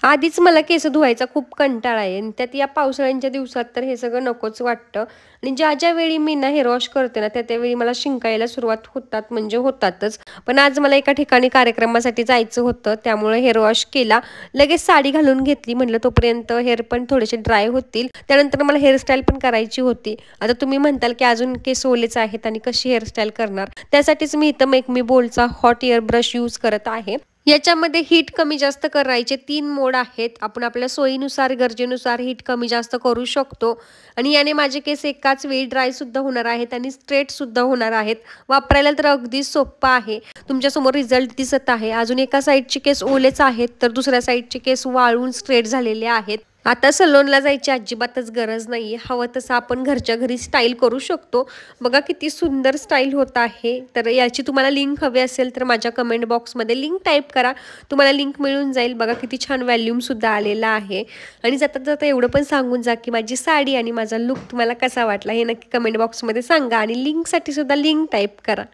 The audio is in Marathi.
आधीच मला केस धुवायचा खूप कंटाळा आहे आणि त्यात या पावसाळ्यांच्या दिवसात तर हे सगळं नकोच वाटतं. आणि ज्या वेळी मी ना हेअर वॉश करते ना, त्या वेळी मला शिंका सुरुवात होतात म्हणजे होतातच. पण आज मला एका ठिकाणी कार्यक्रमासाठी जायचं होतं, त्यामुळे हेअर वॉश केला. लगेच साडी घालून घेतली. म्हटलं तोपर्यंत हेअर पण थोडेसे ड्राय होतील. त्यानंतर मला हेअरस्टाईल पण करायची होती. आता तुम्ही म्हणताल, की अजून केस ओलेच आहेत आणि कशी हेअरस्टाईल करणार? त्यासाठीच मी इथं मेक मी बोलचा हॉट एअर ब्रश यूज करत आहे. याच्यामध्ये हीट कमी जास्त करायचे 3 मोड आहेत. आपण आपल्या सोयीनुसार, गरजेनुसार हीट कमी जास्त करू शकतो आणि याने माझे केस एकाच वेळी ड्रायसुद्धा होणार आहेत आणि स्ट्रेटसुद्धा होणार आहेत. वापरायला तर अगदी सोप्पं आहे. तुमच्यासमोर रिझल्ट दिसत आहे. अजून एका साईडचे केस ओलेच आहेत, तर दुसऱ्या साईडचे केस वाळून स्ट्रेट झालेले आहेत. आता सलूनला जायची अजिबातच गरज नाही आहे. हवं तसं आपण घरच्या घरी स्टाईल करू शकतो. बघा किती सुंदर स्टाईल होत आहे. तर याची तुम्हाला लिंक हवी असेल तर माझ्या कमेंट बॉक्समध्ये लिंक टाईप करा. तुम्हाला लिंक मिळून जाईल. बघा किती छान व्हॉल्यूमसुद्धा आलेला आहे. आणि जाता एवढं पण सांगून जा, की माझी साडी आणि माझा लूक तुम्हाला कसा वाटला हे नक्की कमेंट बॉक्समध्ये सांगा आणि लिंकसाठी सुद्धा लिंक टाईप करा.